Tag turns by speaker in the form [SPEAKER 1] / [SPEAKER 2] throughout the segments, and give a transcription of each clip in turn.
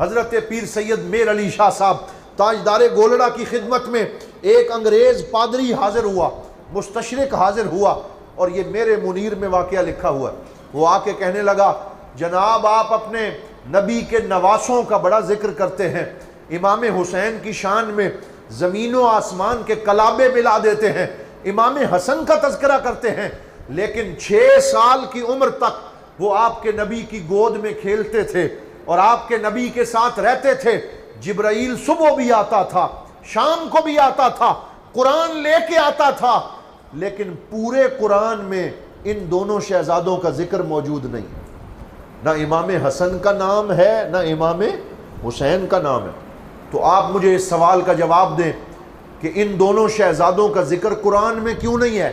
[SPEAKER 1] حضرت پیر سید میر علی شاہ صاحب تاجدار گولڑا کی خدمت میں ایک انگریز پادری حاضر ہوا، مستشرق حاضر ہوا، اور یہ میرے منیر میں واقعہ لکھا ہوا ہے۔ وہ آ کے کہنے لگا جناب آپ اپنے نبی کے نواسوں کا بڑا ذکر کرتے ہیں، امام حسین کی شان میں زمین و آسمان کے کلابے ملا دیتے ہیں، امام حسن کا تذکرہ کرتے ہیں، لیکن 6 سال کی عمر تک وہ آپ کے نبی کی گود میں کھیلتے تھے اور آپ کے نبی کے ساتھ رہتے تھے۔ جبرائیل صبح بھی آتا تھا، شام کو بھی آتا تھا، قرآن لے کے آتا تھا، لیکن پورے قرآن میں ان دونوں شہزادوں کا ذکر موجود نہیں، نہ امام حسن کا نام ہے نہ امام حسین کا نام ہے۔ تو آپ مجھے اس سوال کا جواب دیں کہ ان دونوں شہزادوں کا ذکر قرآن میں کیوں نہیں ہے؟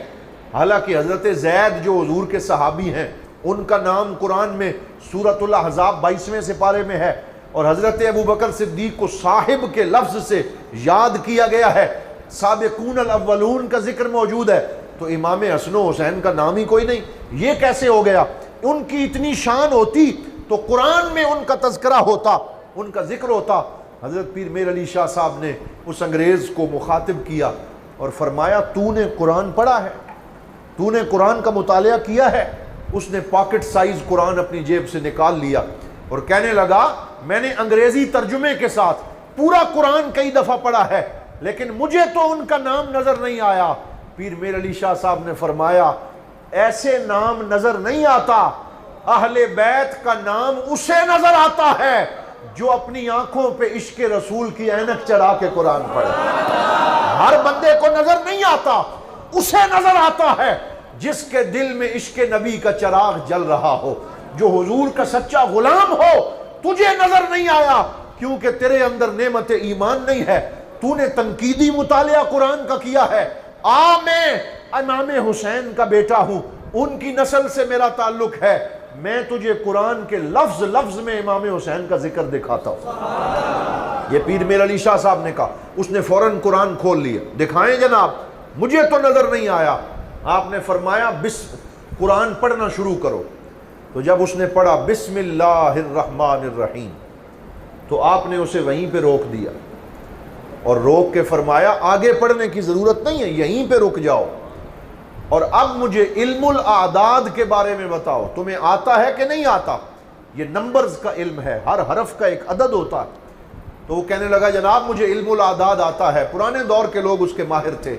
[SPEAKER 1] حالانکہ حضرت زید جو حضور کے صحابی ہیں ان کا نام قرآن میں سورۃ الاحزاب 22ویں سپارے میں ہے، اور حضرت ابوبکر صدیق کو صاحب کے لفظ سے یاد کیا گیا ہے، سابقون الاولون کا ذکر موجود ہے، تو امام حسن و حسین کا نام ہی کوئی نہیں۔ یہ کیسے ہو گیا؟ ان کی اتنی شان ہوتی تو قرآن میں ان کا تذکرہ ہوتا، ان کا ذکر ہوتا۔ حضرت پیر میر علی شاہ صاحب نے اس انگریز کو مخاطب کیا اور فرمایا تو نے قرآن پڑھا ہے، تو نے قرآن کا مطالعہ کیا ہے؟ اس نے پاکٹ سائز قرآن اپنی جیب سے نکال لیا اور کہنے لگا میں نے انگریزی ترجمے کے ساتھ پورا قرآن کئی دفعہ پڑھا ہے، لیکن مجھے تو ان کا نام نظر نہیں آیا۔ پیر میر علی شاہ صاحب نے فرمایا ایسے نام نظر نہیں آتا، اہل بیت کا نام اسے نظر آتا ہے جو اپنی آنکھوں پہ عشق رسول کی عینک چڑھا کے قرآن پڑھے۔ ہر بندے کو نظر نہیں آتا، اسے نظر آتا ہے جس کے دل میں عشق نبی کا چراغ جل رہا ہو، جو حضور کا سچا غلام ہو۔ تجھے نظر نہیں آیا کیونکہ تیرے اندر نعمت ایمان نہیں ہے، تو نے تنقیدی مطالعہ قرآن کا کیا ہے۔ میں امام حسین کا بیٹا ہوں، ان کی نسل سے میرا تعلق ہے، میں تجھے قرآن کے لفظ لفظ میں امام حسین کا ذکر دکھاتا ہوں۔ یہ پیر میر علی شاہ صاحب نے کہا، اس نے فوراً قرآن کھول لیا، دکھائیں جناب، مجھے تو نظر نہیں آیا۔ آپ نے فرمایا قرآن پڑھنا شروع کرو۔ تو جب اس نے پڑھا بسم اللہ الرحمن الرحیم تو آپ نے اسے وہیں پہ روک دیا اور روک کے فرمایا آگے پڑھنے کی ضرورت نہیں ہے، یہیں پہ رک جاؤ، اور اب مجھے علم الاعداد کے بارے میں بتاؤ، تمہیں آتا ہے کہ نہیں آتا؟ یہ نمبرز کا علم ہے، ہر حرف کا ایک عدد ہوتا ہے۔ تو وہ کہنے لگا جناب مجھے علم الاعداد آتا ہے، پرانے دور کے لوگ اس کے ماہر تھے،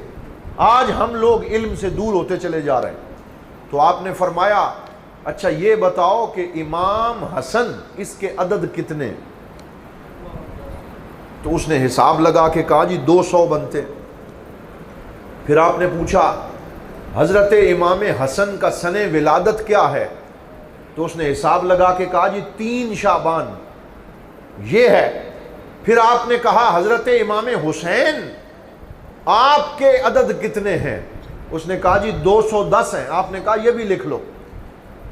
[SPEAKER 1] آج ہم لوگ علم سے دور ہوتے چلے جا رہے ہیں۔ تو آپ نے فرمایا اچھا یہ بتاؤ کہ امام حسن اس کے عدد کتنے؟ تو اس نے حساب لگا کے کہا جی 200 بنتے۔ پھر آپ نے پوچھا حضرت امام حسن کا سن ولادت کیا ہے؟ تو اس نے حساب لگا کے کہا جی 3 شعبان یہ ہے۔ پھر آپ نے کہا حضرت امام حسین آپ کے عدد کتنے ہیں؟ اس نے کہا جی 210 ہیں۔ آپ نے کہا یہ بھی لکھ لو۔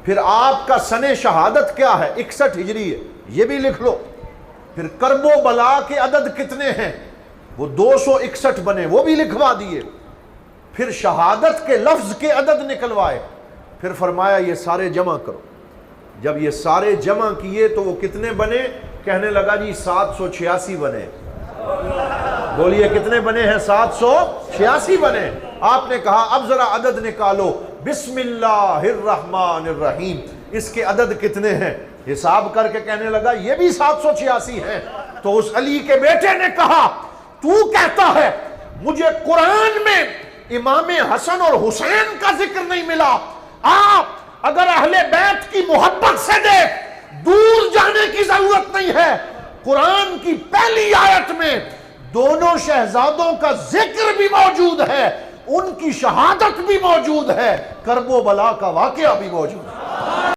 [SPEAKER 1] پھر آپ کا سن شہادت کیا ہے؟ 61 ہجری ہے، یہ بھی لکھ لو۔ پھر کرب و بلا کے عدد کتنے ہیں؟ وہ 261 بنے، وہ بھی لکھوا دیے۔ پھر شہادت کے لفظ کے عدد نکلوائے۔ پھر فرمایا یہ سارے جمع کرو۔ جب یہ سارے جمع کیے تو وہ کتنے بنے؟ کہنے لگا جی 786 بنے۔ بولیے کتنے بنے ہیں؟ 786 بنے۔ آپ نے کہا اب ذرا عدد نکالو، بسم اللہ الرحمن الرحیم، اس کے عدد کتنے ہیں؟ حساب کر کے کہنے لگا یہ بھی 786 ہیں۔ تو اس علی کے بیٹے نے کہا تو کہتا ہے مجھے قرآن میں امام حسن اور حسین کا ذکر نہیں ملا۔ آپ اگر اہل بیت کی محبت سے دیکھ، دور جانے کی ضرورت نہیں ہے، قرآن کی پہلی آیت میں دونوں شہزادوں کا ذکر بھی موجود ہے، ان کی شہادت بھی موجود ہے، کرب و بلا کا واقعہ بھی موجود ہے۔